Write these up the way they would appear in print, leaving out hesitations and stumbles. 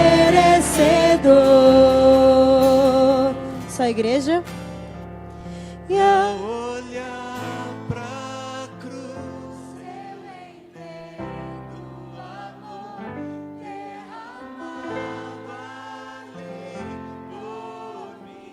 merecedor. Só a igreja. E a Olhar pra cruz, eu entendo o amor derramado ali por mim.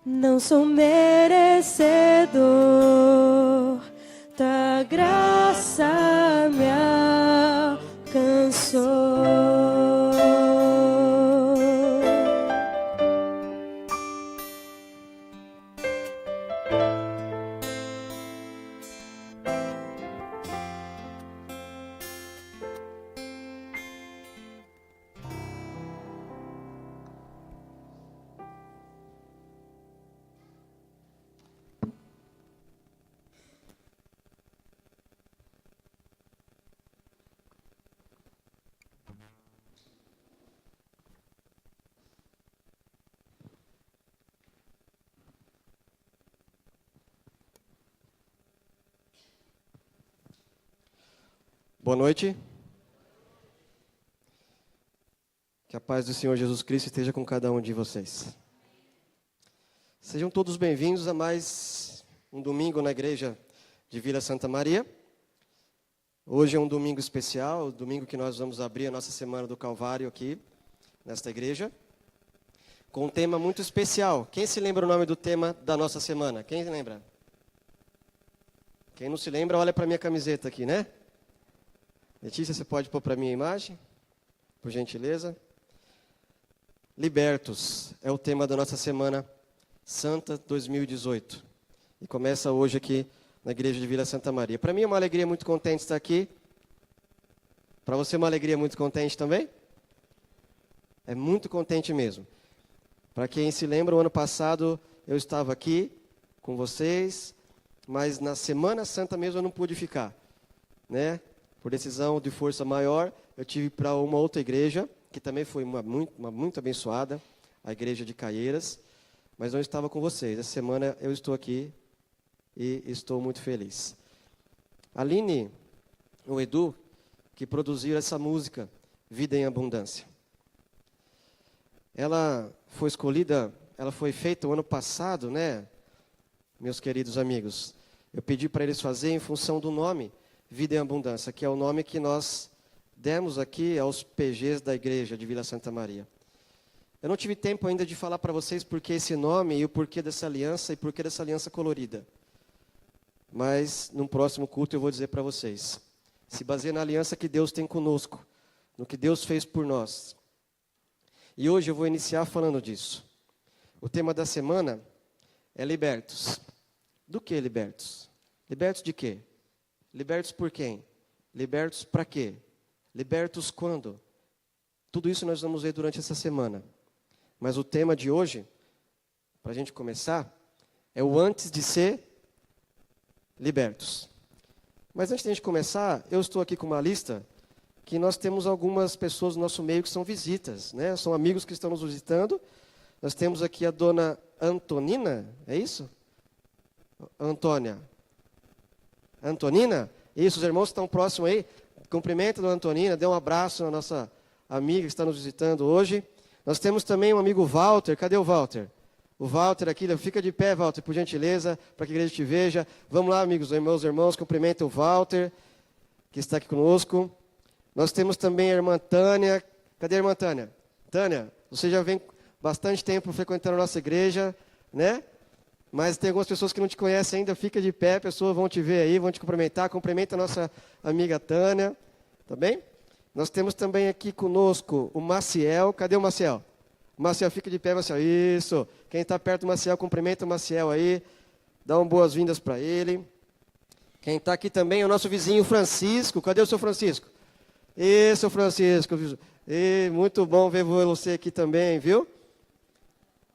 Não sou merecedor da graça me alcançou. Boa noite. Que a paz do Senhor Jesus Cristo esteja com cada um de vocês. Sejam todos bem-vindos a mais um domingo na igreja de Vila Santa Maria. Hoje é um domingo especial, o domingo que nós vamos abrir a nossa Semana do Calvário aqui, nesta igreja, com um tema muito especial. Quem se lembra o nome do tema da nossa semana? Quem lembra? Quem não se lembra, olha para a minha camiseta aqui, né? Letícia, você pode pôr para mim a imagem, por gentileza. Libertos é o tema da nossa Semana Santa 2018. E começa hoje aqui na igreja de Vila Santa Maria. Para mim é uma alegria muito contente estar aqui. Para você é uma alegria muito contente também? É muito contente mesmo. Para quem se lembra, o ano passado eu estava aqui com vocês, mas na Semana Santa mesmo eu não pude ficar, né? Por decisão de força maior, eu tive para uma outra igreja, que também foi uma muito abençoada, a igreja de Caieiras, mas não estava com vocês. Essa semana eu estou aqui e estou muito feliz. A Aline, o Edu, que produziram essa música, Vida em Abundância. Ela foi escolhida, ela foi feita o ano passado, né, meus queridos amigos? Eu pedi para eles fazerem em função do nome, Vida em Abundância, que é o nome que nós demos aqui aos PGs da igreja de Vila Santa Maria. Eu não tive tempo ainda de falar para vocês por que esse nome e o porquê dessa aliança e porquê dessa aliança colorida. Mas, num próximo culto, eu vou dizer para vocês. Se baseia na aliança que Deus tem conosco, no que Deus fez por nós. E hoje eu vou iniciar falando disso. O tema da semana é libertos. Do que libertos? Libertos de quê? Libertos por quem? Libertos para quê? Libertos quando? Tudo isso nós vamos ver durante essa semana. Mas o tema de hoje, para a gente começar, é o antes de ser libertos. Mas antes de a gente começar, eu estou aqui com uma lista que nós temos algumas pessoas no nosso meio que são visitas, né? São amigos que estão nos visitando. Nós temos aqui a dona Antonina, é isso? Antônia. Antonina? Isso, os irmãos que estão próximos aí, cumprimenta a dona Antonina, dê um abraço à nossa amiga que está nos visitando hoje. Nós temos também um amigo Walter, cadê o Walter? O Walter aqui, fica de pé, Walter, por gentileza, para que a igreja te veja. Vamos lá, amigos, meus irmãos, cumprimenta o Walter, que está aqui conosco. Nós temos também a irmã Tânia, cadê a irmã Tânia? Tânia, você já vem bastante tempo frequentando a nossa igreja, né? Mas tem algumas pessoas que não te conhecem ainda, fica de pé, pessoas vão te ver aí, vão te cumprimentar. Cumprimenta a nossa amiga Tânia, tá bem? Nós temos também aqui conosco o Maciel. Cadê o Maciel? O Maciel, fica de pé, Maciel. Isso. Quem está perto do Maciel, cumprimenta o Maciel aí. Dá um boas-vindas para ele. Quem está aqui também é o nosso vizinho Francisco. Cadê o seu Francisco? Isso, Francisco. Muito bom ver você aqui também, viu?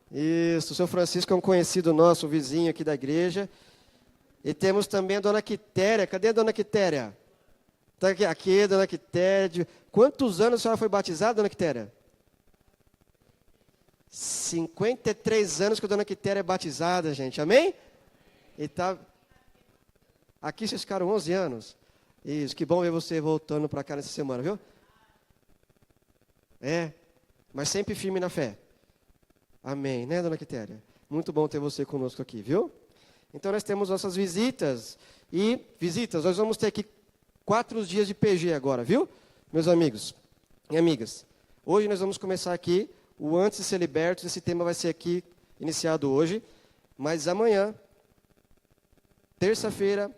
Isso, o seu Francisco é um conhecido nosso, vizinho aqui da igreja. E temos também a dona Quitéria. Cadê a dona Quitéria? Tá aqui, dona Quitéria. Quantos anos a senhora foi batizada, dona Quitéria? 53 anos que a dona Quitéria é batizada, gente. Amém? E tá... Aqui vocês ficaram 11 anos. Isso, que bom ver você voltando para cá nessa semana, viu? Mas sempre firme na fé. Amém, né, dona Quitéria? Muito bom ter você conosco aqui, viu? Então nós temos nossas visitas. E visitas, nós vamos ter aqui 4 dias de PG agora, viu? Meus amigos e amigas. Hoje nós vamos começar aqui o Antes de Ser Libertos. Esse tema vai ser aqui iniciado hoje. Mas amanhã, terça-feira,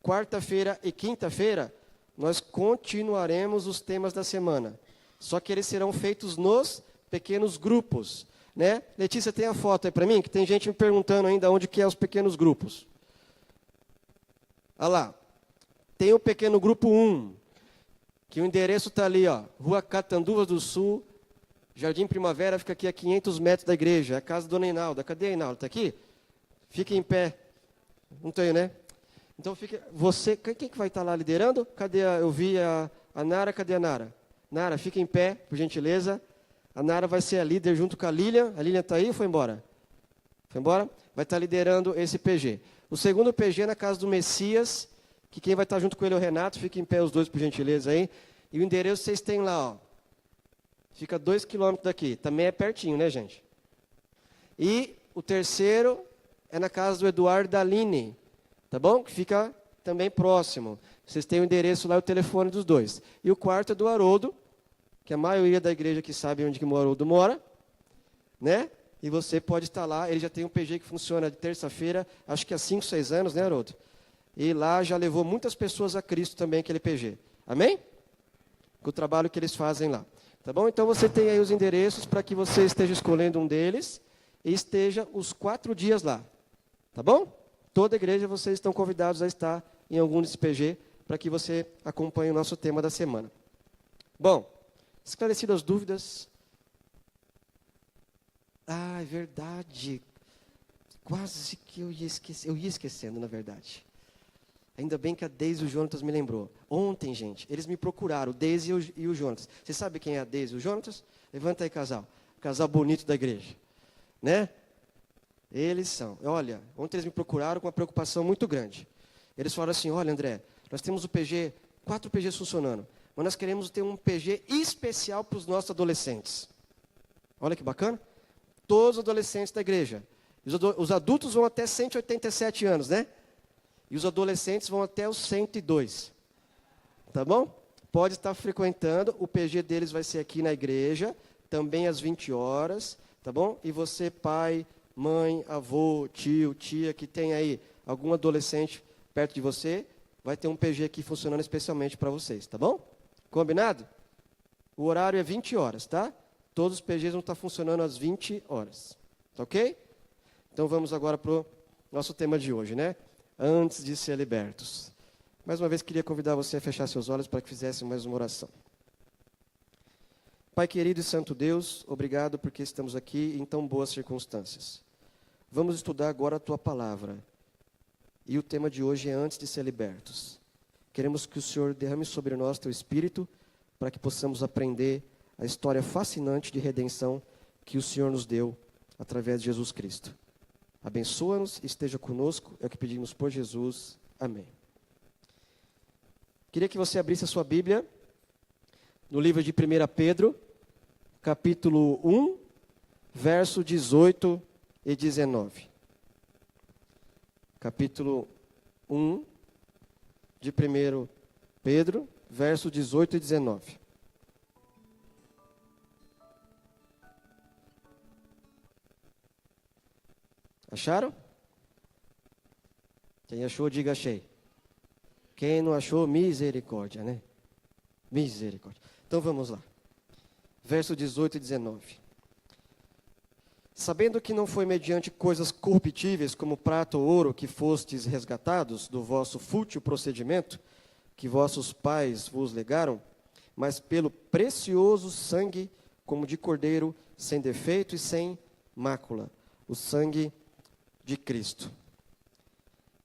quarta-feira e quinta-feira, nós continuaremos os temas da semana. Só que eles serão feitos nos pequenos grupos, né? Letícia, tem a foto aí para mim? Que tem gente me perguntando ainda onde que é os pequenos grupos. Olha lá. Tem o pequeno grupo 1, que o endereço está ali, ó, Rua Catanduvas do Sul, Jardim Primavera, fica aqui a 500 metros da igreja. É a casa da dona Inalda. Cadê a Inalda? Está aqui? Fique em pé. Não tenho, né? Então, você, quem que vai estar lá liderando? Eu vi a Nara, cadê a Nara? Nara, fica em pé, por gentileza. A Nara vai ser a líder junto com a Lilian. A Lilian está aí ou foi embora? Foi embora? Vai estar liderando esse PG. O segundo PG é na casa do Messias, que quem vai estar junto com ele é o Renato. Fica em pé os dois, por gentileza, aí. E o endereço vocês têm lá, ó. Fica 2 quilômetros daqui. Também é pertinho, né, gente? E o terceiro é na casa do Eduardo e da Aline. Tá bom? Que fica também próximo. Vocês têm o endereço lá e o telefone dos dois. E o quarto é do Haroldo, que a maioria da igreja que sabe onde que o Haroldo mora, né? E você pode estar lá. Ele já tem um PG que funciona de terça-feira, acho que há 5, 6 anos, né, Haroldo? E lá já levou muitas pessoas a Cristo também, aquele PG. Amém? Com o trabalho que eles fazem lá. Tá bom? Então você tem aí os endereços para que você esteja escolhendo um deles e esteja os 4 dias lá. Tá bom? Toda a igreja, vocês estão convidados a estar em algum desse PG para que você acompanhe o nosso tema da semana. Bom, esclarecidas as dúvidas. Ah, é verdade. Quase que eu ia esquecer. Eu ia esquecendo, na verdade. Ainda bem que a Deise e o Jonatas me lembrou. Ontem, gente, eles me procuraram, o Deise e o Jonatas. Você sabe quem é a Deise e o Jonatas? Levanta aí, casal. Casal bonito da igreja. Né? Eles são. Olha, ontem eles me procuraram com uma preocupação muito grande. Eles falaram assim, olha, André, nós temos o PG, 4 PGs funcionando, mas nós queremos ter um PG especial para os nossos adolescentes. Olha que bacana. Todos os adolescentes da igreja. Os adultos vão até 187 anos, né? E os adolescentes vão até os 102. Tá bom? Pode estar frequentando. O PG deles vai ser aqui na igreja, também às 20 horas. Tá bom? E você, pai, mãe, avô, tio, tia, que tem aí algum adolescente perto de você, vai ter um PG aqui funcionando especialmente para vocês. Tá bom? Combinado? O horário é 20 horas, tá? Todos os PGs vão estar funcionando às 20 horas. Tá ok? Então vamos agora para o nosso tema de hoje, né? Antes de ser libertos. Mais uma vez, queria convidar você a fechar seus olhos para que fizesse mais uma oração. Pai querido e santo Deus, obrigado porque estamos aqui em tão boas circunstâncias. Vamos estudar agora a Tua palavra. E o tema de hoje é antes de ser libertos. Queremos que o Senhor derrame sobre nós Teu Espírito para que possamos aprender a história fascinante de redenção que o Senhor nos deu através de Jesus Cristo. Abençoa-nos, esteja conosco, é o que pedimos por Jesus. Amém. Queria que você abrisse a sua Bíblia no livro de 1 Pedro, capítulo 1, verso 18 e 19. Capítulo 1 de 1 Pedro, verso 18 e 19. Acharam? Quem achou, diga achei. Quem não achou, misericórdia, né? Misericórdia. Então vamos lá. Verso 18 e 19. Sabendo que não foi mediante coisas corruptíveis, como prata ou ouro, que fostes resgatados do vosso fútil procedimento, que vossos pais vos legaram, mas pelo precioso sangue, como de cordeiro, sem defeito e sem mácula, o sangue de Cristo.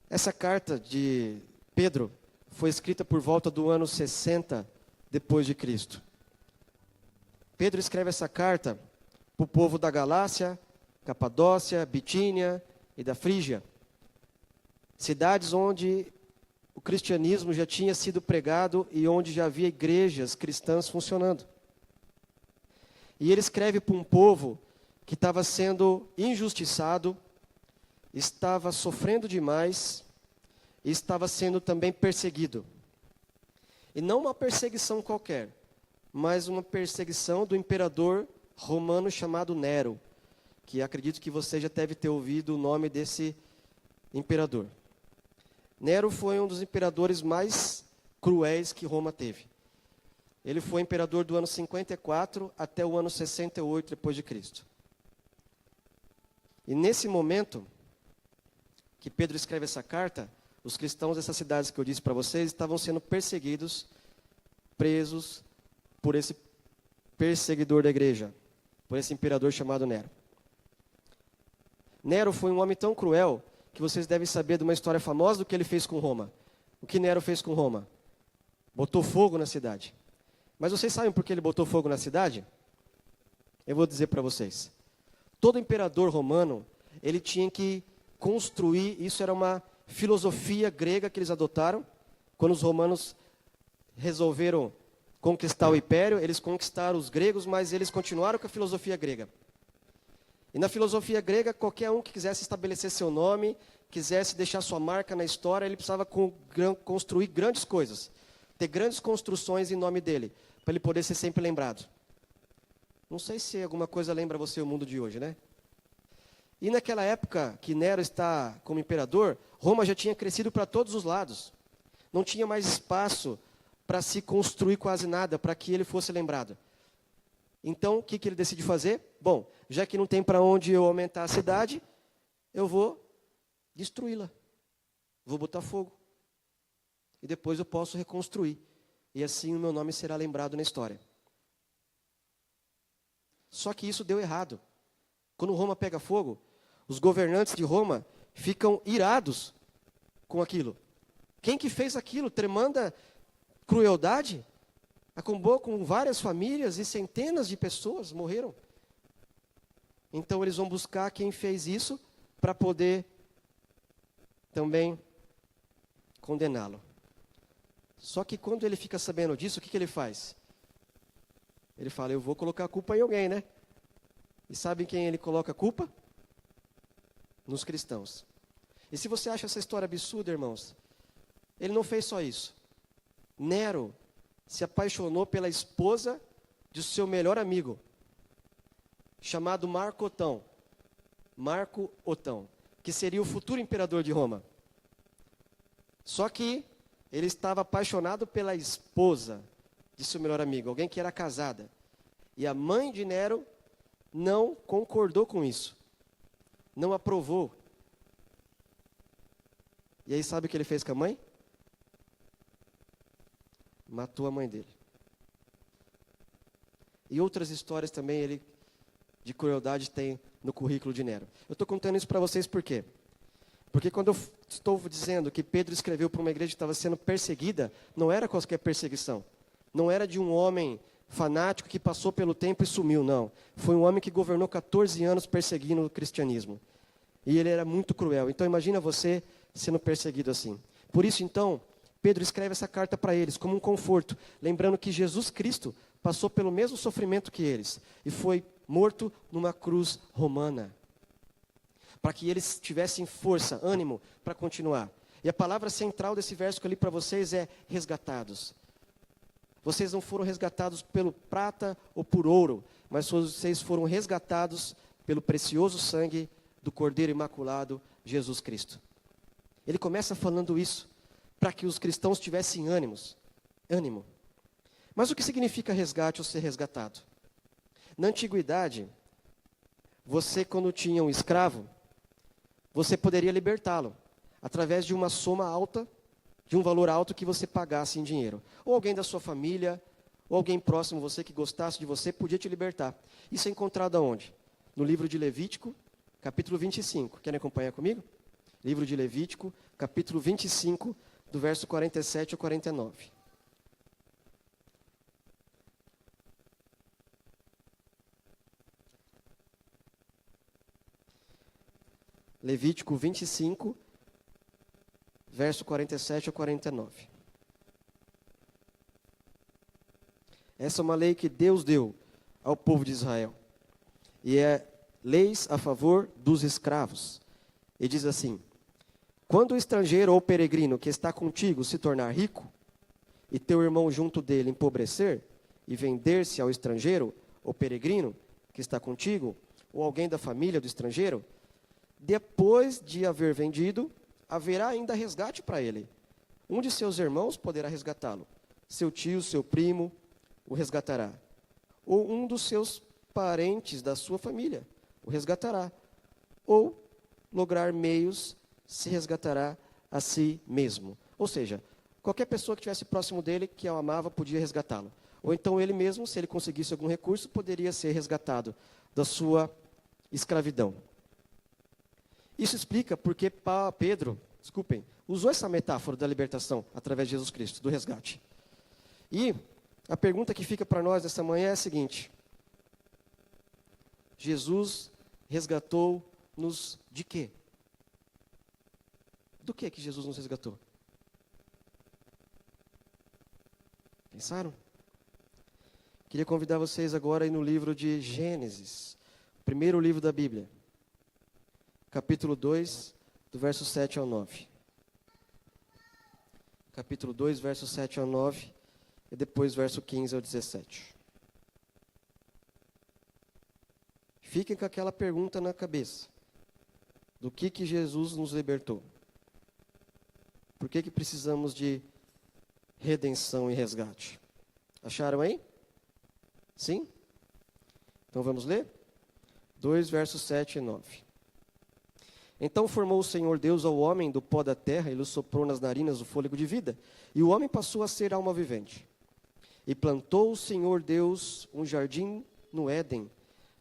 Essa carta de Pedro foi escrita por volta do ano 60 depois de Cristo. Pedro escreve essa carta para o povo da Galácia, Capadócia, Bitínia e da Frígia. Cidades onde o cristianismo já tinha sido pregado e onde já havia igrejas cristãs funcionando. E ele escreve para um povo que estava sendo injustiçado, estava sofrendo demais e estava sendo também perseguido. E não uma perseguição qualquer, mas uma perseguição do imperador romano chamado Nero, que acredito que você já deve ter ouvido o nome desse imperador. Nero foi um dos imperadores mais cruéis que Roma teve. Ele foi imperador do ano 54 até o ano 68 depois de Cristo. E nesse momento que Pedro escreve essa carta, os cristãos dessas cidades que eu disse para vocês estavam sendo perseguidos, presos por esse perseguidor da igreja, por esse imperador chamado Nero. Nero foi um homem tão cruel que vocês devem saber de uma história famosa do que ele fez com Roma. O que Nero fez com Roma? Botou fogo na cidade. Mas vocês sabem por que ele botou fogo na cidade? Eu vou dizer para vocês. Todo imperador romano, ele tinha que construir, isso era uma filosofia grega que eles adotaram. Quando os romanos resolveram conquistar o império, eles conquistaram os gregos, mas eles continuaram com a filosofia grega. E na filosofia grega, qualquer um que quisesse estabelecer seu nome, quisesse deixar sua marca na história, ele precisava construir grandes coisas, ter grandes construções em nome dele, para ele poder ser sempre lembrado. Não sei se alguma coisa lembra você o mundo de hoje, né? E naquela época que Nero está como imperador, Roma já tinha crescido para todos os lados. Não tinha mais espaço para se construir quase nada, para que ele fosse lembrado. Então, o que ele decide fazer? Bom, já que não tem para onde eu aumentar a cidade, eu vou destruí-la. Vou botar fogo. E depois eu posso reconstruir. E assim o meu nome será lembrado na história. Só que isso deu errado. Quando Roma pega fogo, os governantes de Roma ficam irados com aquilo. Quem que fez aquilo? Tremenda crueldade. Acabou com várias famílias e centenas de pessoas morreram. Então eles vão buscar quem fez isso para poder também condená-lo. Só que quando ele fica sabendo disso, o que ele faz? Ele fala, eu vou colocar a culpa em alguém, né? E sabe quem ele coloca a culpa? Nos cristãos. E se você acha essa história absurda, irmãos, ele não fez só isso. Nero se apaixonou pela esposa de seu melhor amigo, chamado Marco Otão, que seria o futuro imperador de Roma. Só que ele estava apaixonado pela esposa de seu melhor amigo, alguém que era casada. E a mãe de Nero não concordou com isso, não aprovou. E aí sabe o que ele fez com a mãe? Matou a mãe dele. E outras histórias também de crueldade tem no currículo de Nero. Eu estou contando isso para vocês por quê? Porque quando eu estou dizendo que Pedro escreveu para uma igreja que estava sendo perseguida, não era qualquer perseguição. Não era de um homem fanático que passou pelo tempo e sumiu, não. Foi um homem que governou 14 anos perseguindo o cristianismo. E ele era muito cruel. Então imagina você sendo perseguido assim. Por isso, então, Pedro escreve essa carta para eles como um conforto, lembrando que Jesus Cristo passou pelo mesmo sofrimento que eles e foi morto numa cruz romana, para que eles tivessem força, ânimo para continuar. E a palavra central desse verso que eu li para vocês é resgatados. Vocês não foram resgatados pelo prata ou por ouro, mas vocês foram resgatados pelo precioso sangue do Cordeiro Imaculado, Jesus Cristo. Ele começa falando isso para que os cristãos tivessem ânimo. Mas o que significa resgate ou ser resgatado? Na antiguidade, você quando tinha um escravo, você poderia libertá-lo através de uma soma alta, de um valor alto que você pagasse em dinheiro. Ou alguém da sua família, ou alguém próximo a você que gostasse de você, podia te libertar. Isso é encontrado aonde? No livro de Levítico, capítulo 25. Querem acompanhar comigo? Livro de Levítico, capítulo 25, do verso 47 ao 49. Levítico 25, verso 47 ao 49. Essa é uma lei que Deus deu ao povo de Israel. E é leis a favor dos escravos. E diz assim: quando o estrangeiro ou peregrino que está contigo se tornar rico, e teu irmão junto dele empobrecer, e vender-se ao estrangeiro ou peregrino que está contigo, ou alguém da família do estrangeiro, depois de haver vendido, haverá ainda resgate para ele. Um de seus irmãos poderá resgatá-lo. Seu tio, seu primo, o resgatará. Ou um dos seus parentes da sua família o resgatará. Ou lograr meios se resgatará a si mesmo. Ou seja, qualquer pessoa que estivesse próximo dele, que o amava, podia resgatá-lo. Ou então ele mesmo, se ele conseguisse algum recurso, poderia ser resgatado da sua escravidão. Isso explica porque Pedro, usou essa metáfora da libertação através de Jesus Cristo, do resgate. E a pergunta que fica para nós nessa manhã é a seguinte: Jesus resgatou-nos de quê? Do que Jesus nos resgatou? Pensaram? Queria convidar vocês agora a ir no livro de Gênesis, o primeiro livro da Bíblia. Capítulo 2, do verso 7 ao 9. Capítulo 2, verso 7 ao 9, e depois verso 15 ao 17. Fiquem com aquela pergunta na cabeça. Do que Jesus nos libertou? Por que precisamos de redenção e resgate? Acharam aí? Sim? Então vamos ler? 2, versos 7 e 9. Então formou o Senhor Deus ao homem do pó da terra e lhe soprou nas narinas o fôlego de vida. E o homem passou a ser alma vivente. E plantou o Senhor Deus um jardim no Éden,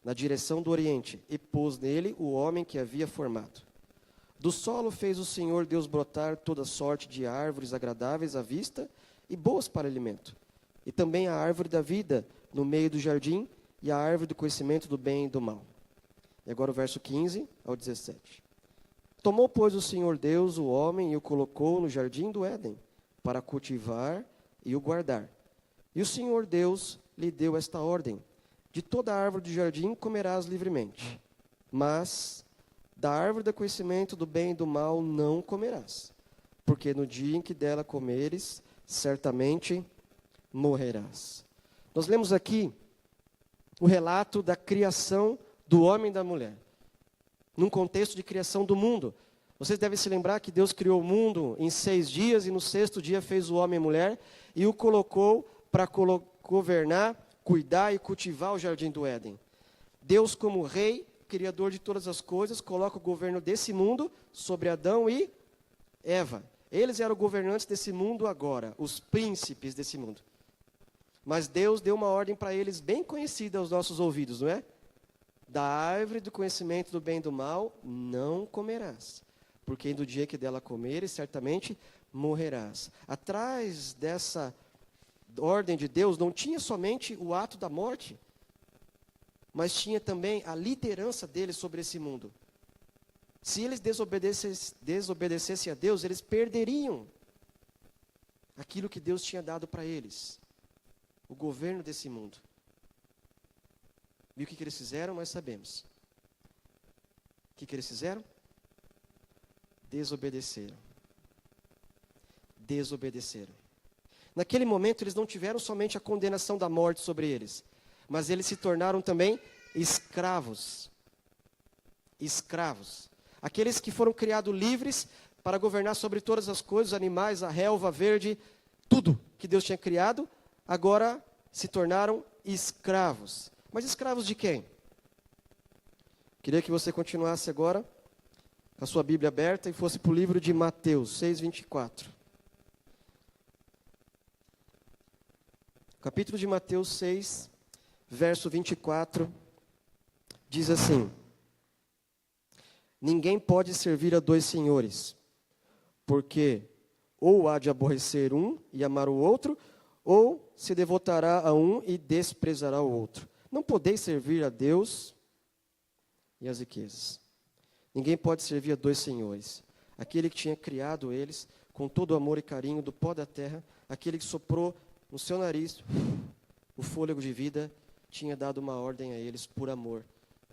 na direção do oriente, e pôs nele o homem que havia formado. Do solo fez o Senhor Deus brotar toda sorte de árvores agradáveis à vista e boas para alimento. E também a árvore da vida no meio do jardim e a árvore do conhecimento do bem e do mal. E agora o verso 15 ao 17. Tomou, pois, o Senhor Deus o homem e o colocou no jardim do Éden, para cultivar e o guardar. E o Senhor Deus lhe deu esta ordem: de toda árvore do jardim comerás livremente, mas da árvore do conhecimento do bem e do mal não comerás, porque no dia em que dela comeres, certamente morrerás. Nós lemos aqui o relato da criação do homem e da mulher, num contexto de criação do mundo. Vocês devem se lembrar que Deus criou o mundo em 6 dias e no 6º dia fez o homem e a mulher e o colocou para governar, cuidar e cultivar o jardim do Éden. Deus, como rei, criador de todas as coisas, coloca o governo desse mundo sobre Adão e Eva. Eles eram governantes desse mundo agora, os príncipes desse mundo. Mas Deus deu uma ordem para eles bem conhecida aos nossos ouvidos, não é? Da árvore do conhecimento do bem e do mal não comerás, porque no dia que dela comeres, certamente morrerás. Atrás dessa ordem de Deus não tinha somente o ato da morte, mas tinha também a liderança dele sobre esse mundo. Se eles desobedecessem a Deus, eles perderiam aquilo que Deus tinha dado para eles, o governo desse mundo. E o que eles fizeram, nós sabemos. O que eles fizeram? Desobedeceram. Desobedeceram. Naquele momento, eles não tiveram somente a condenação da morte sobre eles, mas eles se tornaram também escravos. Escravos. Aqueles que foram criados livres para governar sobre todas as coisas, os animais, a relva verde, tudo que Deus tinha criado, agora se tornaram escravos. Mas escravos de quem? Queria que você continuasse agora com a sua Bíblia aberta e fosse para o livro de Mateus 6:24. Capítulo de Mateus 6, verso 24, diz assim: ninguém pode servir a 2 senhores, porque Ou há de aborrecer um e amar o outro, ou se devotará a um e desprezará o outro. Não podeis servir a Deus e as riquezas. Ninguém pode servir a dois senhores. Aquele que tinha criado eles com todo o amor e carinho do pó da terra, aquele que soprou no seu nariz o fôlego de vida, tinha dado uma ordem a eles por amor,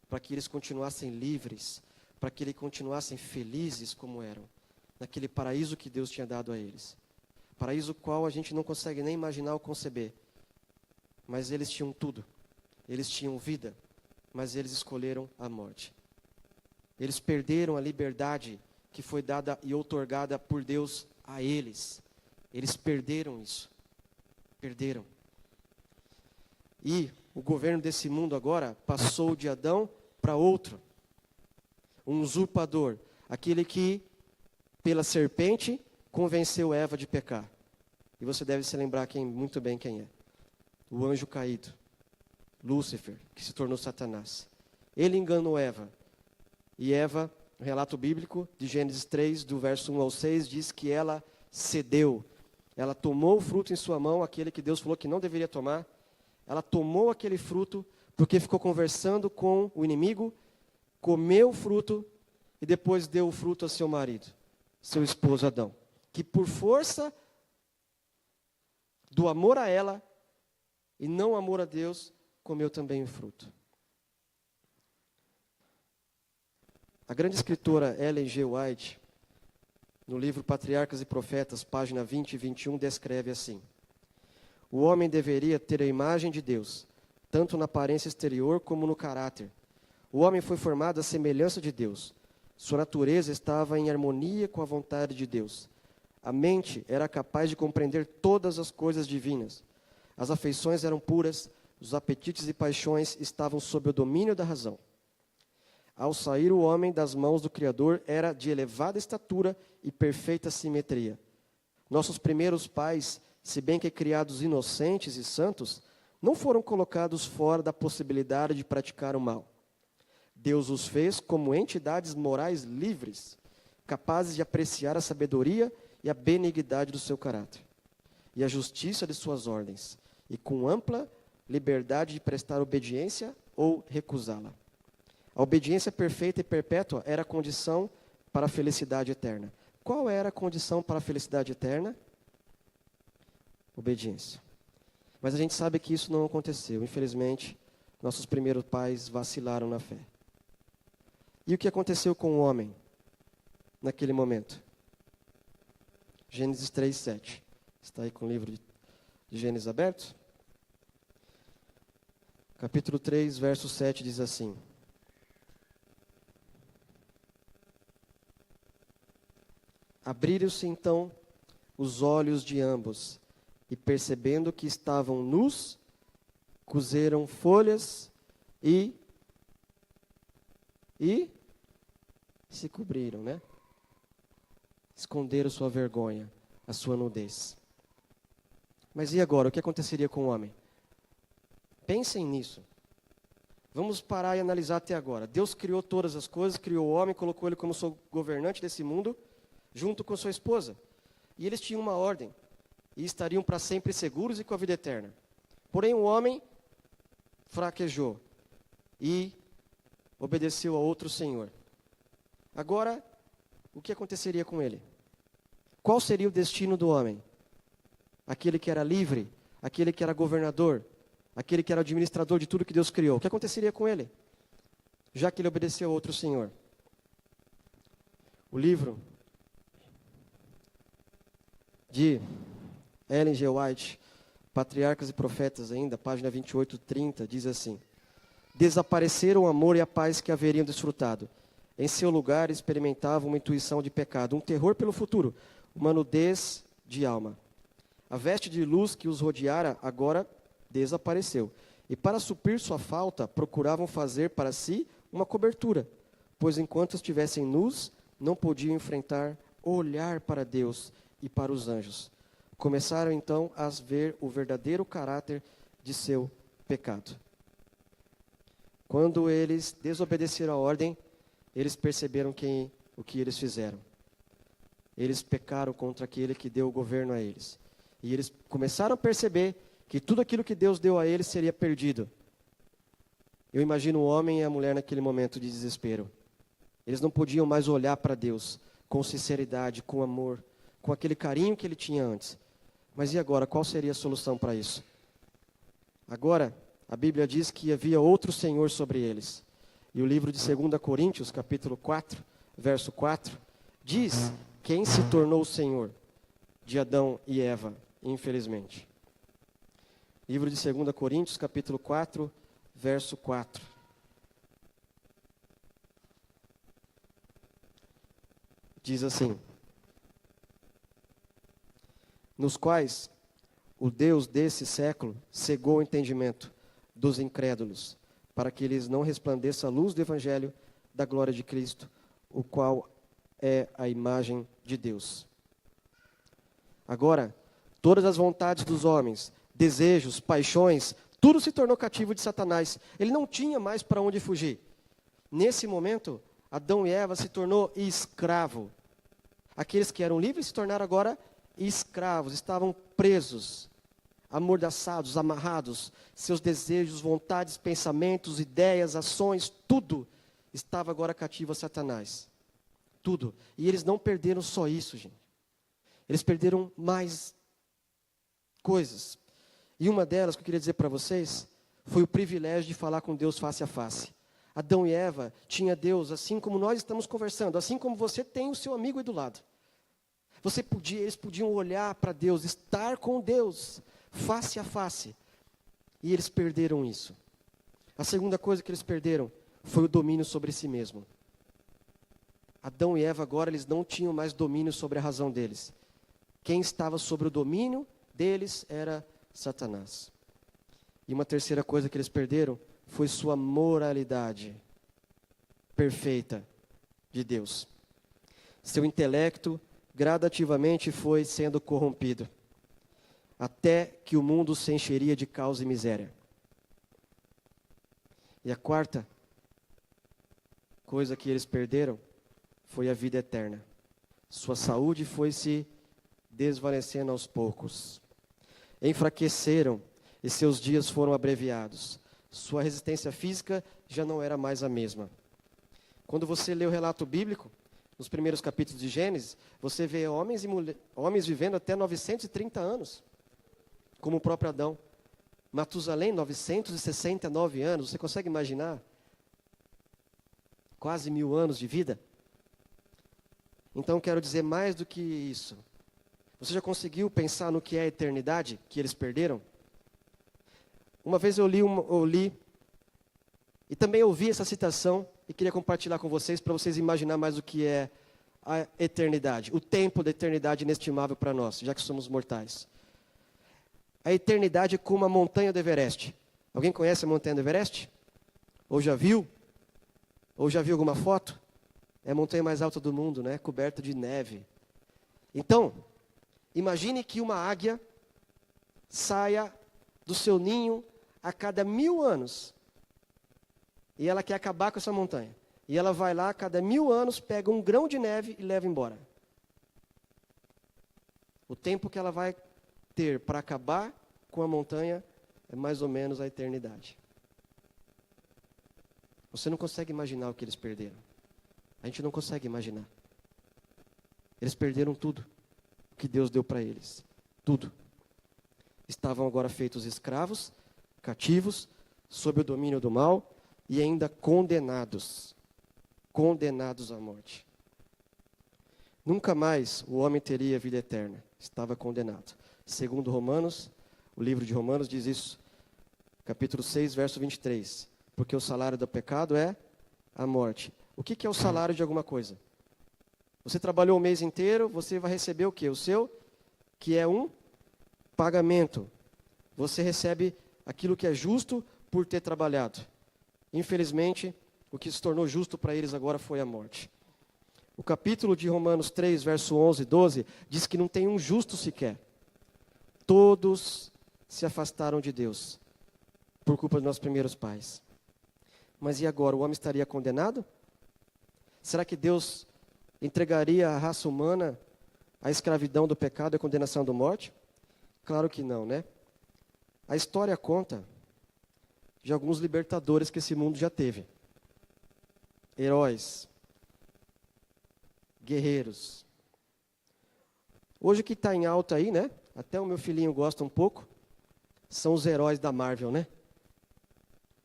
para que eles continuassem livres, para que eles continuassem felizes como eram, naquele paraíso que Deus tinha dado a eles. Paraíso qual a gente não consegue nem imaginar ou conceber. Mas eles tinham tudo. Eles tinham vida, mas eles escolheram a morte. Eles perderam a liberdade que foi dada e outorgada por Deus a eles. Eles perderam isso. Perderam. E o governo desse mundo agora passou de Adão para outro. Um usurpador. Aquele que, pela serpente, convenceu Eva de pecar. E você deve se lembrar muito bem quem é. O anjo caído. Lúcifer, que se tornou Satanás. Ele enganou Eva. E Eva, o relato bíblico de Gênesis 3, do verso 1 ao 6, diz que ela cedeu. Ela tomou o fruto em sua mão, aquele que Deus falou que não deveria tomar. Ela tomou aquele fruto porque ficou conversando com o inimigo, comeu o fruto e depois deu o fruto a seu marido, seu esposo Adão. Que por força do amor a ela e não amor a Deus, comeu também o fruto. A grande escritora Ellen G. White, no livro Patriarcas e Profetas, página 20 e 21, descreve assim: o homem deveria ter a imagem de Deus, tanto na aparência exterior como no caráter. O homem foi formado à semelhança de Deus. Sua natureza estava em harmonia com a vontade de Deus. A mente era capaz de compreender todas as coisas divinas. As afeições eram puras, os apetites e paixões estavam sob o domínio da razão. Ao sair o homem das mãos do Criador, era de elevada estatura e perfeita simetria. Nossos primeiros pais, se bem que criados inocentes e santos, não foram colocados fora da possibilidade de praticar o mal. Deus os fez como entidades morais livres, capazes de apreciar a sabedoria e a benignidade do seu caráter, e a justiça de suas ordens, e com ampla liberdade de prestar obediência ou recusá-la. A obediência perfeita e perpétua era a condição para a felicidade eterna. Qual era a condição para a felicidade eterna? Obediência. Mas a gente sabe que isso não aconteceu. Infelizmente, nossos primeiros pais vacilaram na fé. E o que aconteceu com o homem naquele momento? Gênesis 3, 7. Está aí com o livro de Gênesis aberto? Capítulo 3, verso 7 diz assim: abriram-se então os olhos de ambos, e percebendo que estavam nus, coseram folhas e se cobriram, né? Esconderam sua vergonha, a sua nudez. Mas e agora? O que aconteceria com o homem? Pensem nisso. Vamos parar e analisar até agora. Deus criou todas as coisas, criou o homem, colocou ele como seu governante desse mundo, junto com sua esposa. E eles tinham uma ordem, e estariam para sempre seguros e com a vida eterna. Porém, o homem fraquejou e obedeceu a outro senhor. Agora, o que aconteceria com ele? Qual seria o destino do homem? Aquele que era livre, aquele que era governador, aquele que era administrador de tudo que Deus criou. O que aconteceria com ele? Já que ele obedeceu a outro senhor. O livro de Ellen G. White, Patriarcas e Profetas ainda, página 28, 30, diz assim: desapareceram o amor e a paz que haveriam desfrutado. Em seu lugar experimentavam uma intuição de pecado, um terror pelo futuro, uma nudez de alma. A veste de luz que os rodeara agora desapareceu. E para suprir sua falta, procuravam fazer para si uma cobertura, pois enquanto estivessem nus, não podiam enfrentar ou olhar para Deus e para os anjos. Começaram então a ver o verdadeiro caráter de seu pecado. Quando eles desobedeceram a ordem, eles perceberam o que eles fizeram. eles pecaram contra aquele que deu o governo a eles. E eles começaram a perceber que tudo aquilo que Deus deu a eles seria perdido. Eu imagino o homem e a mulher naquele momento de desespero. Eles não podiam mais olhar para Deus com sinceridade, com amor, com aquele carinho que ele tinha antes. Mas e agora? Qual seria a solução para isso? Agora, a Bíblia diz que havia outro Senhor sobre eles. E o livro de 2 Coríntios, capítulo 4, verso 4, diz quem se tornou o Senhor de Adão e Eva, infelizmente. Livro de 2 Coríntios, capítulo 4, verso 4. Diz assim: nos quais o Deus desse século cegou o entendimento dos incrédulos, para que lhes não resplandeça a luz do Evangelho da glória de Cristo, o qual é a imagem de Deus. Agora, todas as vontades dos homens, desejos, paixões, tudo se tornou cativo de Satanás. Ele não tinha mais para onde fugir. Nesse momento, Adão e Eva se tornou escravo. Aqueles que eram livres se tornaram agora escravos, estavam presos, amordaçados, amarrados. Seus desejos, vontades, pensamentos, ideias, ações, tudo estava agora cativo a Satanás. Tudo. E eles não perderam só isso, gente. Eles perderam mais coisas. E uma delas que eu queria dizer para vocês foi o privilégio de falar com Deus face a face. Adão e Eva tinham Deus, assim como nós estamos conversando, assim como você tem o seu amigo aí do lado. Eles podiam olhar para Deus, estar com Deus, face a face. E eles perderam isso. A segunda coisa que eles perderam foi o domínio sobre si mesmo. Adão e Eva agora, eles não tinham mais domínio sobre a razão deles. Quem estava sobre o domínio deles era Satanás. E uma terceira coisa que eles perderam foi sua moralidade perfeita de Deus. Seu intelecto gradativamente foi sendo corrompido, até que o mundo se encheria de caos e miséria. E a quarta coisa que eles perderam foi a vida eterna. Sua saúde foi se desvanecendo aos poucos. Enfraqueceram e seus dias foram abreviados. Sua resistência física já não era mais a mesma. Quando você lê o relato bíblico, nos primeiros capítulos de Gênesis, você vê homens vivendo até 930 anos, como o próprio Adão. Matusalém, 969 anos, você consegue imaginar? Quase 1000 anos de vida. Então, quero dizer mais do que isso. Você já conseguiu pensar no que é a eternidade que eles perderam? Uma vez eu li e também ouvi essa citação e queria compartilhar com vocês para vocês imaginar mais o que é a eternidade, o tempo da eternidade inestimável para nós, já que somos mortais. A eternidade é como a montanha do Everest. Alguém conhece a montanha do Everest? Ou já viu? Ou já viu alguma foto? É a montanha mais alta do mundo, né? Coberta de neve. Então, imagine que uma águia saia do seu ninho a cada 1000 anos. E ela quer acabar com essa montanha. E ela vai lá, a cada 1000 anos, pega um grão de neve e leva embora. O tempo que ela vai ter para acabar com a montanha é mais ou menos a eternidade. Você não consegue imaginar o que eles perderam. A gente não consegue imaginar. Eles perderam tudo o que Deus deu para eles. Tudo. Estavam agora feitos escravos, cativos, sob o domínio do mal e ainda condenados. Condenados à morte. Nunca mais o homem teria vida eterna. Estava condenado. Segundo Romanos, o livro de Romanos diz isso. Capítulo 6, verso 23. Porque o salário do pecado é a morte. O que é o salário de alguma coisa? Você trabalhou o mês inteiro, você vai receber o quê? O seu, que é um pagamento. Você recebe aquilo que é justo por ter trabalhado. Infelizmente, o que se tornou justo para eles agora foi a morte. O capítulo de Romanos 3, verso 11 e 12, diz que não tem um justo sequer. Todos se afastaram de Deus, por culpa dos nossos primeiros pais. Mas e agora, o homem estaria condenado? Será que Deus entregaria a raça humana a escravidão do pecado e a condenação da morte? Claro que não, né? A história conta de alguns libertadores que esse mundo já teve. Heróis, guerreiros. Hoje o que está em alta aí, né? Até o meu filhinho gosta um pouco. São os heróis da Marvel, né?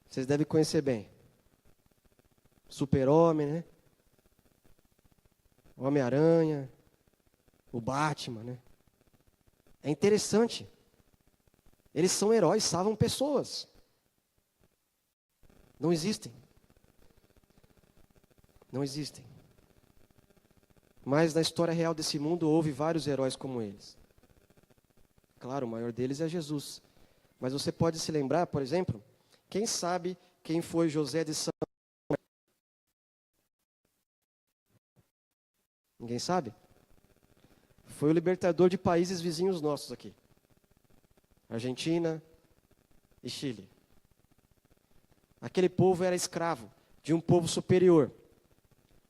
Vocês devem conhecer bem. Super-Homem, né? Homem-Aranha, o Batman, né? É interessante. Eles são heróis, salvam pessoas. Não existem. Não existem. Mas na história real desse mundo houve vários heróis como eles. Claro, o maior deles é Jesus. Mas você pode se lembrar, por exemplo, quem sabe quem foi José de São... Ninguém sabe? Foi o libertador de países vizinhos nossos aqui. Argentina e Chile. Aquele povo era escravo de um povo superior.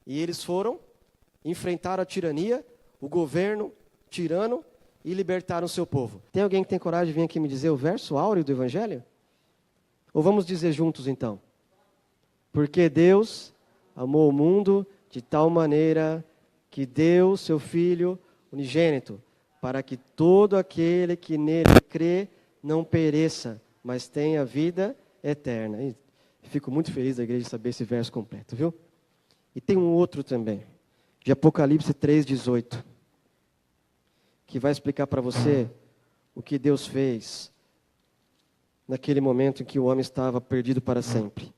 E eles foram, enfrentaram a tirania, o governo tirano e libertaram o seu povo. Tem alguém que tem coragem de vir aqui me dizer o verso áureo do Evangelho? Ou vamos dizer juntos então? Porque Deus amou o mundo de tal maneira que deu seu Filho unigênito, para que todo aquele que nele crê não pereça, mas tenha vida eterna. E fico muito feliz da igreja de saber esse verso completo, viu? E tem um outro também, de Apocalipse 3:18, que vai explicar para você o que Deus fez naquele momento em que o homem estava perdido para sempre.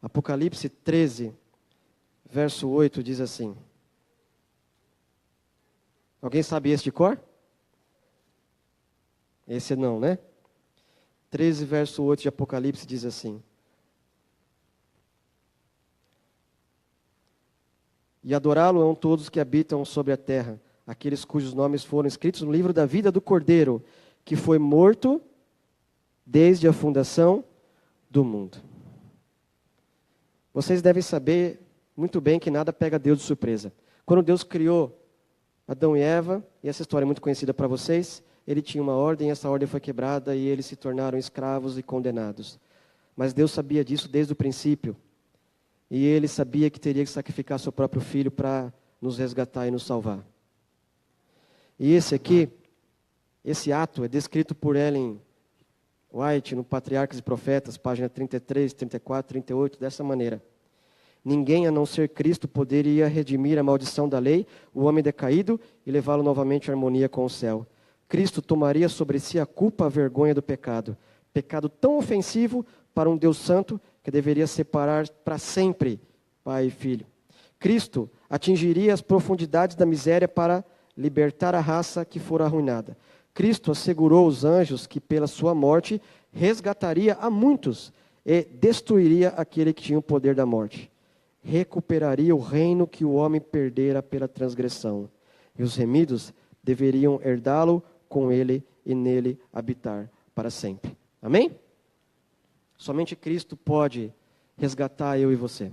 Apocalipse 13, verso 8 diz assim. Alguém sabe esse de cor? Esse não, né? 13, verso 8 de Apocalipse diz assim. E adorá-lo-ão todos que habitam sobre a terra, aqueles cujos nomes foram escritos no livro da vida do Cordeiro, que foi morto desde a fundação do mundo. Vocês devem saber muito bem que nada pega Deus de surpresa. Quando Deus criou Adão e Eva, e essa história é muito conhecida para vocês, ele tinha uma ordem, essa ordem foi quebrada e eles se tornaram escravos e condenados. Mas Deus sabia disso desde o princípio. E ele sabia que teria que sacrificar seu próprio filho para nos resgatar e nos salvar. E esse ato é descrito por Ellen White no Patriarcas e Profetas, página 33, 34, 38, dessa maneira. Ninguém a não ser Cristo poderia redimir a maldição da lei, o homem decaído, e levá-lo novamente à harmonia com o céu. Cristo tomaria sobre si a culpa, a vergonha do pecado. Pecado tão ofensivo para um Deus santo que deveria separar para sempre pai e filho. Cristo atingiria as profundidades da miséria para libertar a raça que fora arruinada. Cristo assegurou aos anjos que pela sua morte resgataria a muitos e destruiria aquele que tinha o poder da morte. Recuperaria o reino que o homem perdera pela transgressão. E os remidos deveriam herdá-lo com ele e nele habitar para sempre. Amém? Somente Cristo pode resgatar eu e você.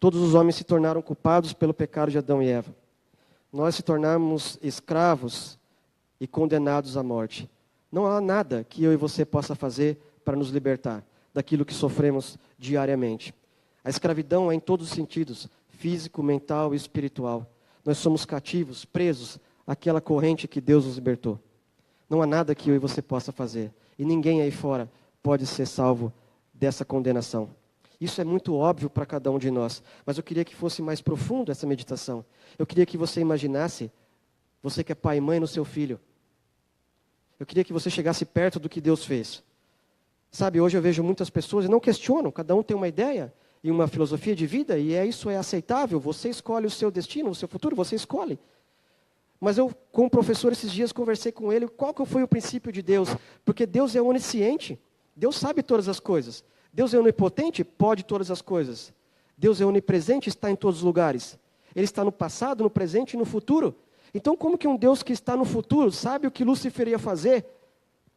Todos os homens se tornaram culpados pelo pecado de Adão e Eva. Nós se tornamos escravos e condenados à morte. Não há nada que eu e você possa fazer para nos libertar daquilo que sofremos diariamente. A escravidão é em todos os sentidos, físico, mental e espiritual. Nós somos cativos, presos àquela corrente que Deus nos libertou. Não há nada que eu e você possa fazer. E ninguém aí fora pode ser salvo dessa condenação. Isso é muito óbvio para cada um de nós. Mas eu queria que fosse mais profundo essa meditação. Eu queria que você imaginasse, você que é pai e mãe no seu filho. Eu queria que você chegasse perto do que Deus fez. Sabe, hoje eu vejo muitas pessoas e não questionam. Cada um tem uma ideia e uma filosofia de vida, e isso é aceitável. Você escolhe o seu destino, o seu futuro, você escolhe. Mas eu, com o professor esses dias, conversei com ele, qual que foi o princípio de Deus? Porque Deus é onisciente, Deus sabe todas as coisas. Deus é onipotente, pode todas as coisas. Deus é onipresente, está em todos os lugares. Ele está no passado, no presente e no futuro. Então, como que um Deus que está no futuro, sabe o que Lúcifer ia fazer,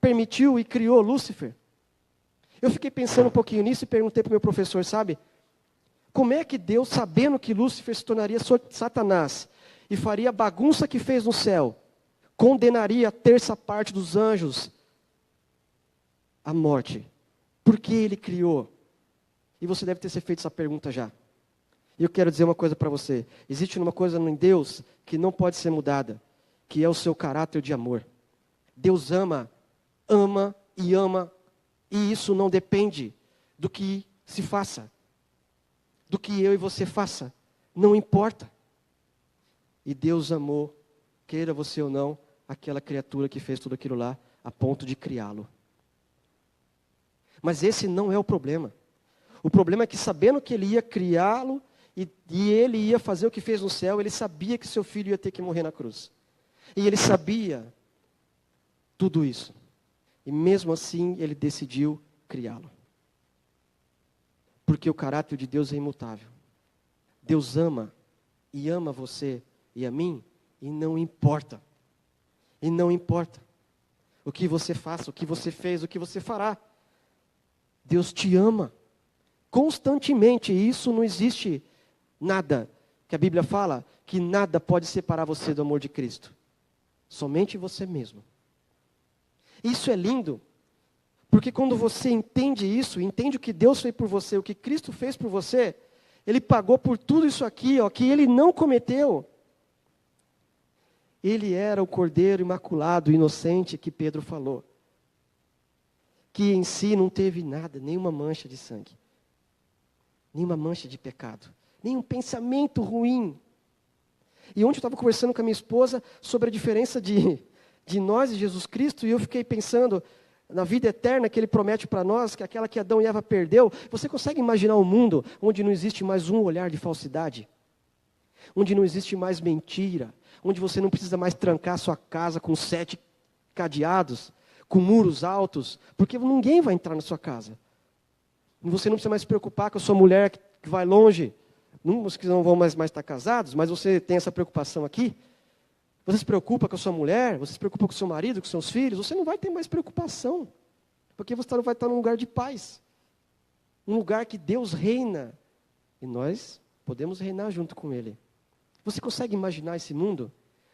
permitiu e criou Lúcifer? Eu fiquei pensando um pouquinho nisso e perguntei para o meu professor, sabe? Como é que Deus, sabendo que Lúcifer se tornaria Satanás, e faria a bagunça que fez no céu, condenaria a terça parte dos anjos à morte. Por que ele criou? E você deve ter se feito essa pergunta já. E eu quero dizer uma coisa para você. Existe uma coisa em Deus que não pode ser mudada, que é o seu caráter de amor. Deus ama, ama e ama, e isso não depende do que se faça, do que eu e você faça, não importa. E Deus amou, queira você ou não, aquela criatura que fez tudo aquilo lá, a ponto de criá-lo. Mas esse não é o problema. O problema é que, sabendo que ele ia criá-lo, e ele ia fazer o que fez no céu, ele sabia que seu filho ia ter que morrer na cruz. E ele sabia tudo isso. E mesmo assim, ele decidiu criá-lo. Porque o caráter de Deus é imutável. Deus ama, e ama você e a mim, e não importa. E não importa o que você faça, o que você fez, o que você fará. Deus te ama constantemente, e isso não existe nada, que a Bíblia fala, que nada pode separar você do amor de Cristo. Somente você mesmo. Isso é lindo, porque quando você entende isso, entende o que Deus fez por você, o que Cristo fez por você, Ele pagou por tudo isso aqui, ó, que Ele não cometeu. Ele era o Cordeiro imaculado, inocente, que Pedro falou. Que em si não teve nada, nenhuma mancha de sangue. Nenhuma mancha de pecado. Nenhum pensamento ruim. E ontem eu estava conversando com a minha esposa sobre a diferença de nós e Jesus Cristo, e eu fiquei pensando na vida eterna que Ele promete para nós, que é aquela que Adão e Eva perdeu. Você consegue imaginar um mundo onde não existe mais um olhar de falsidade? Onde não existe mais mentira? Onde você não precisa mais trancar sua casa com 7 cadeados, com muros altos, porque ninguém vai entrar na sua casa. E você não precisa mais se preocupar com a sua mulher que vai longe. Uns que não vão mais estar casados, mas você tem essa preocupação aqui. Você se preocupa com a sua mulher, você se preocupa com o seu marido, com seus filhos, você não vai ter mais preocupação. Porque você vai estar num lugar de paz. Um lugar que Deus reina. E nós podemos reinar junto com Ele. Você consegue imaginar esse mundo?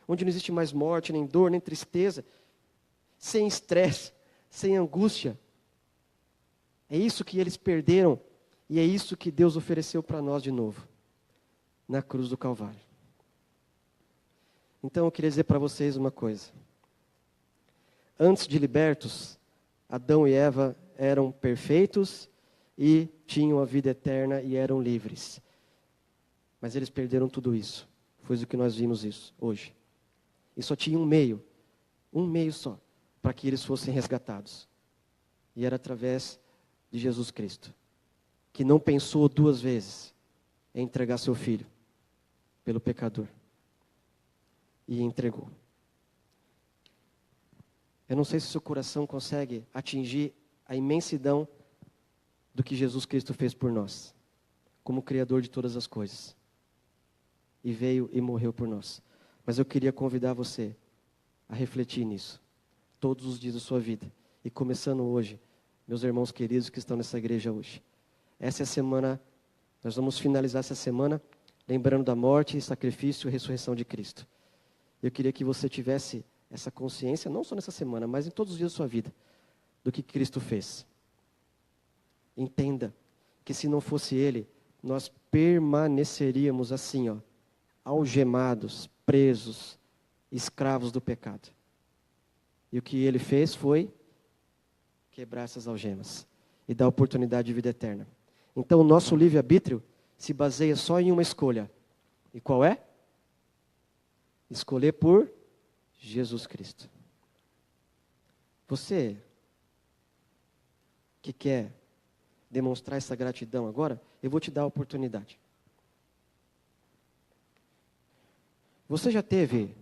Onde não existe mais morte, nem dor, nem tristeza. Sem estresse, sem angústia. É isso que eles perderam. E é isso que Deus ofereceu para nós de novo. Na cruz do Calvário. Então eu queria dizer para vocês uma coisa. Antes de libertos, Adão e Eva eram perfeitos e tinham a vida eterna e eram livres. Mas eles perderam tudo isso. Foi o que nós vimos isso hoje. E só tinha um meio só, para que eles fossem resgatados. E era através de Jesus Cristo, que não pensou 2 vezes em entregar seu filho pelo pecador. E entregou. Eu não sei se seu coração consegue atingir a imensidão do que Jesus Cristo fez por nós, como Criador de todas as coisas. E veio e morreu por nós. Mas eu queria convidar você a refletir nisso, todos os dias da sua vida. E começando hoje, meus irmãos queridos que estão nessa igreja hoje. Essa é a semana, nós vamos finalizar essa semana lembrando da morte, sacrifício e ressurreição de Cristo. Eu queria que você tivesse essa consciência, não só nessa semana, mas em todos os dias da sua vida, do que Cristo fez. Entenda que se não fosse Ele, nós permaneceríamos assim, ó, algemados, presos, escravos do pecado. E o que Ele fez foi quebrar essas algemas e dar oportunidade de vida eterna. Então o nosso livre-arbítrio se baseia só em uma escolha. E qual é? Escolher por Jesus Cristo. Você que quer demonstrar essa gratidão agora, eu vou te dar a oportunidade. Você já teve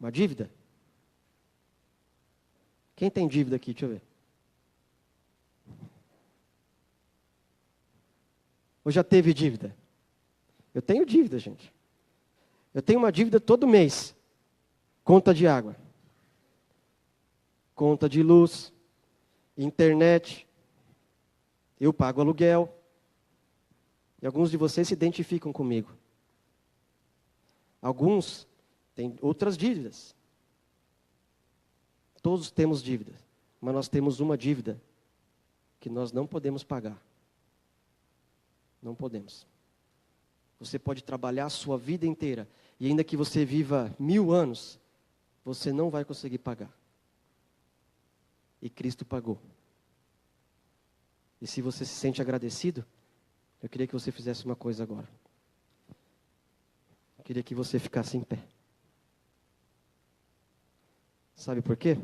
uma dívida? Quem tem dívida aqui? Deixa eu ver. Ou já teve dívida? Eu tenho dívida, gente. Eu tenho uma dívida todo mês. Conta de água. Conta de luz. Internet. Eu pago aluguel. E alguns de vocês se identificam comigo. Alguns têm outras dívidas. Todos temos dívidas, mas nós temos uma dívida que nós não podemos pagar. Não podemos. Você pode trabalhar a sua vida inteira, e ainda que você viva 1000 anos, você não vai conseguir pagar. E Cristo pagou. E se você se sente agradecido, eu queria que você fizesse uma coisa agora. Eu queria que você ficasse em pé. Sabe por quê?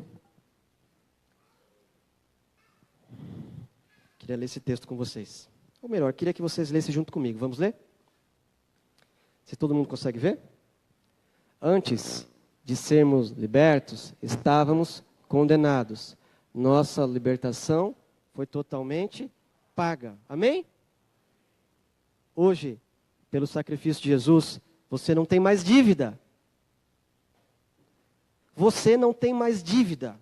Queria ler esse texto com vocês. Ou melhor, queria que vocês lessem junto comigo. Vamos ler? Se todo mundo consegue ver? Antes de sermos libertos, estávamos condenados. Nossa libertação foi totalmente paga. Amém? Hoje, pelo sacrifício de Jesus, você não tem mais dívida. Você não tem mais dívida.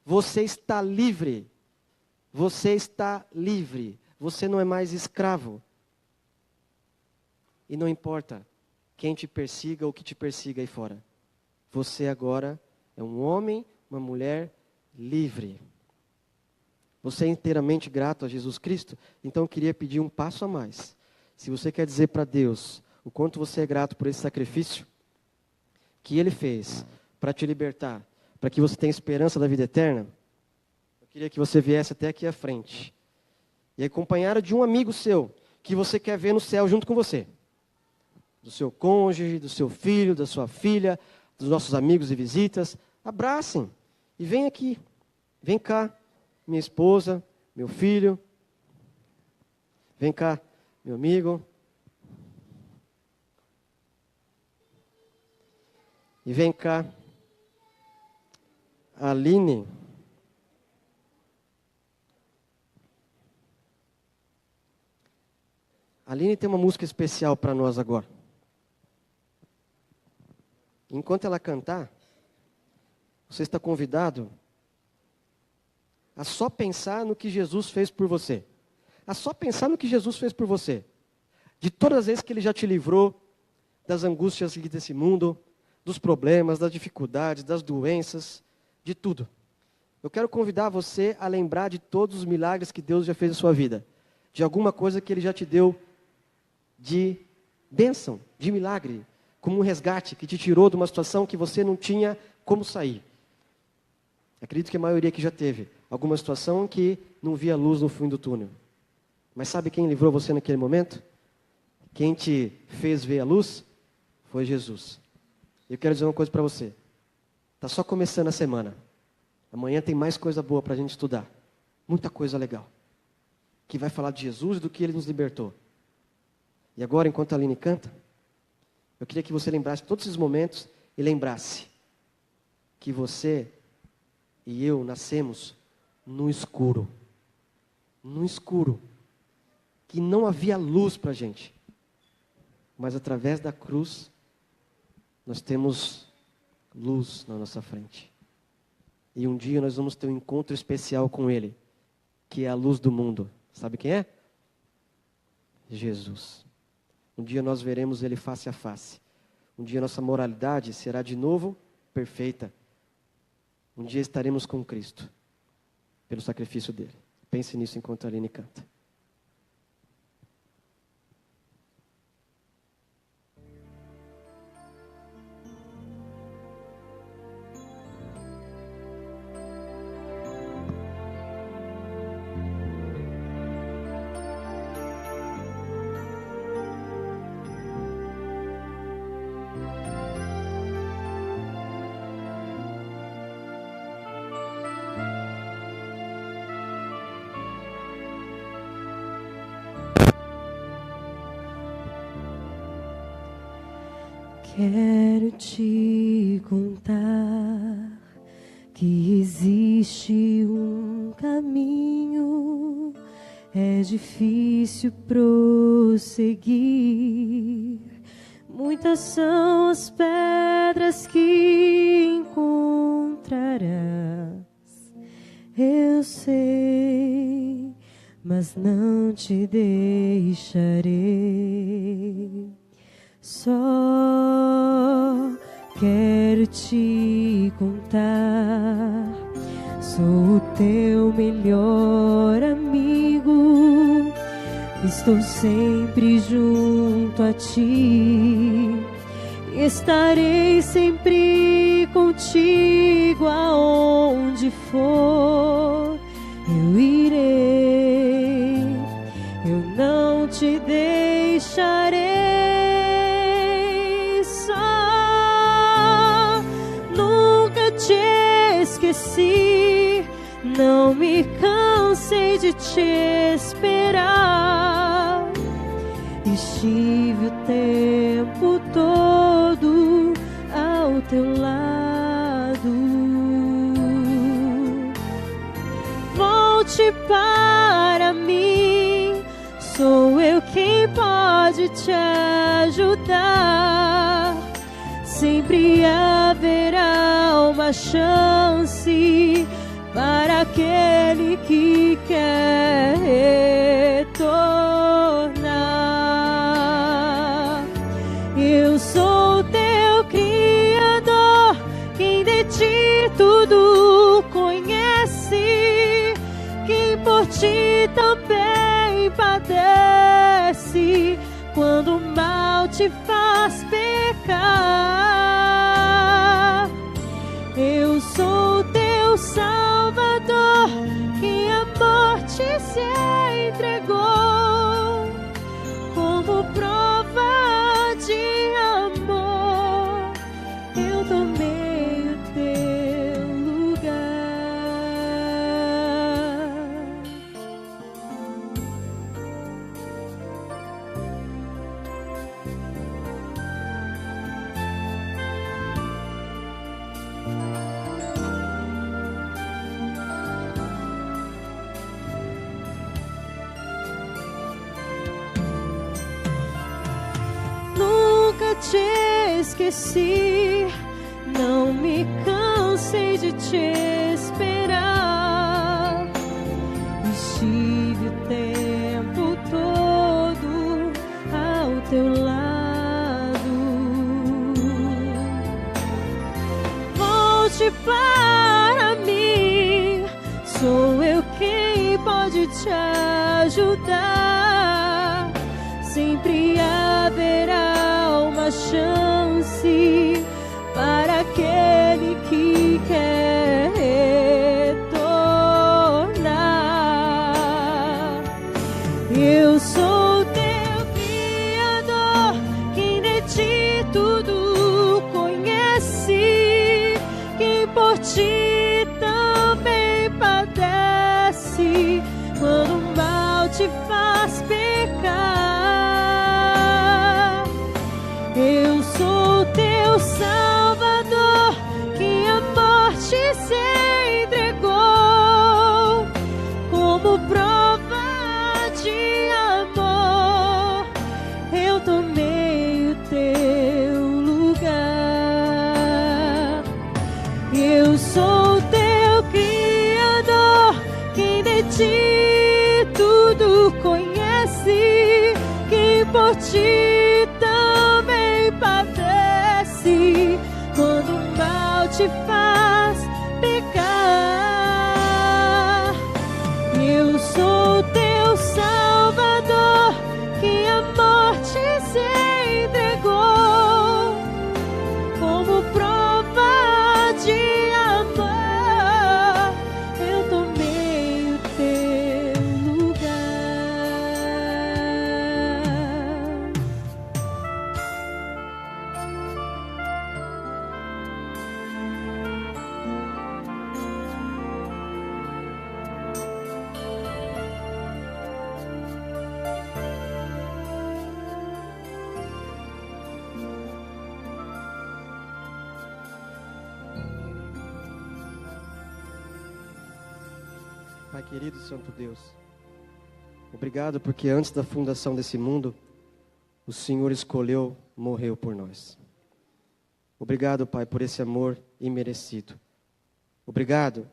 Você está livre. Você está livre. Você não é mais escravo. E não importa quem te persiga ou que te persiga aí fora. Você agora é um homem, uma mulher livre. Você é inteiramente grato a Jesus Cristo? Então eu queria pedir um passo a mais. Se você quer dizer para Deus o quanto você é grato por esse sacrifício que Ele fez para te libertar, para que você tenha esperança da vida eterna, eu queria que você viesse até aqui à frente e acompanhado de um amigo seu que você quer ver no céu junto com você. Do seu cônjuge, do seu filho, da sua filha, dos nossos amigos e visitas. Abracem e vem aqui. Vem cá, minha esposa, meu filho. Vem cá, meu amigo. E vem cá, Aline. A Aline tem uma música especial para nós agora. Enquanto ela cantar, você está convidado a só pensar no que Jesus fez por você. A só pensar no que Jesus fez por você. De todas as vezes que Ele já te livrou das angústias desse mundo, dos problemas, das dificuldades, das doenças, de tudo. Eu quero convidar você a lembrar de todos os milagres que Deus já fez na sua vida. De alguma coisa que Ele já te deu de bênção, de milagre, como um resgate que te tirou de uma situação que você não tinha como sair. Acredito que a maioria aqui já teve alguma situação que não via luz no fim do túnel. Mas sabe quem livrou você naquele momento? Quem te fez ver a luz? Foi Jesus. Eu quero dizer uma coisa para você. Está só começando a semana. Amanhã tem mais coisa boa para a gente estudar. Muita coisa legal. Que vai falar de Jesus e do que Ele nos libertou. E agora, enquanto a Aline canta, eu queria que você lembrasse todos esses momentos e lembrasse que você e eu nascemos no escuro. No escuro. Que não havia luz para a gente. Mas através da cruz, nós temos luz na nossa frente. E um dia nós vamos ter um encontro especial com Ele, que é a luz do mundo. Sabe quem é? Jesus. Um dia nós veremos Ele face a face. Um dia nossa moralidade será de novo perfeita. Um dia estaremos com Cristo, pelo sacrifício dEle. Pense nisso enquanto a Aline canta. Quero te contar que existe um caminho, é difícil prosseguir. Muitas são as pedras que encontrarás, eu sei, mas não te deixarei Só quero te contar, sou o teu melhor amigo, estou sempre junto a ti, estarei sempre contigo aonde for, eu irei, eu não te deixarei. Não me cansei de te esperar. Estive o tempo todo ao teu lado. Volte para mim, sou eu quem pode te ajudar. Sempre haverá uma chance para aquele que quer retornar. Eu sou teu Criador, quem de ti tudo conhece, quem por ti também padece, quando o mal te faz pecar. Eu sou teu Salvador, que a morte se entregou como prova de amor. Eu tomei o teu lugar. Te esqueci, não me cansei de te esperar. Estive o tempo todo ao teu lado. Volte para mim, sou eu quem pode te ajudar. Sempre haverá uma chance para aquele que quer retornar. Eu sou teu Criador, quem de ti tudo conhece, quem por ti também padece, quando o mal te faz pecar. Eu sou teu Salvador, que a morte se entregou como prova de amor. Eu tomei o teu lugar. Eu sou teu Criador, quem de ti tudo conhece, quem por ti também padece, quando o mal te faz pecar. Eu sou teu Salvador, que a morte se entregou como prova de amor. Eu tomei o teu lugar. Pai querido e santo Deus, obrigado porque antes da fundação desse mundo, o Senhor escolheu, morreu por nós. Obrigado, Pai, por esse amor imerecido. Obrigado,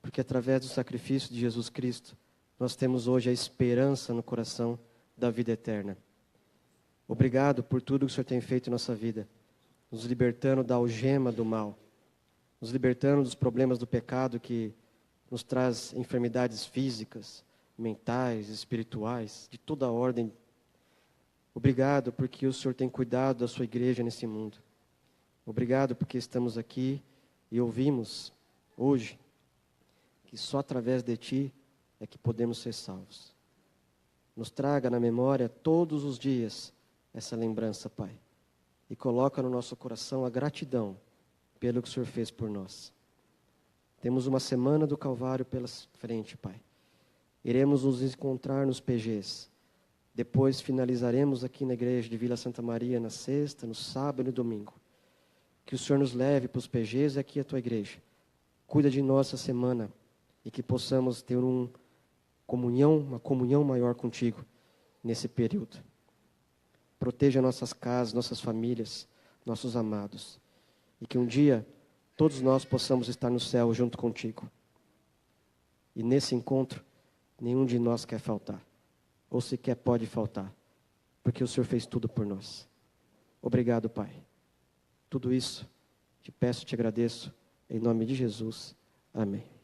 porque através do sacrifício de Jesus Cristo, nós temos hoje a esperança no coração da vida eterna. Obrigado por tudo que o Senhor tem feito em nossa vida, nos libertando da algema do mal, nos libertando dos problemas do pecado que nos traz enfermidades físicas, mentais, espirituais, de toda a ordem. Obrigado porque o Senhor tem cuidado da sua igreja nesse mundo. Obrigado porque estamos aqui e ouvimos hoje que só através de Ti é que podemos ser salvos. Nos traga na memória todos os dias essa lembrança, Pai. E coloca no nosso coração a gratidão pelo que o Senhor fez por nós. Temos uma semana do Calvário pela frente, Pai. Iremos nos encontrar nos PGs. Depois finalizaremos aqui na igreja de Vila Santa Maria na sexta, no sábado e no domingo. Que o Senhor nos leve para os PGs e aqui a Tua igreja. Cuida de nós essa semana e que possamos ter uma comunhão maior contigo nesse período. Proteja nossas casas, nossas famílias, nossos amados. E que um dia todos nós possamos estar no céu junto contigo. E nesse encontro, nenhum de nós quer faltar. Ou sequer pode faltar. Porque o Senhor fez tudo por nós. Obrigado, Pai. Tudo isso te peço e te agradeço. Em nome de Jesus. Amém.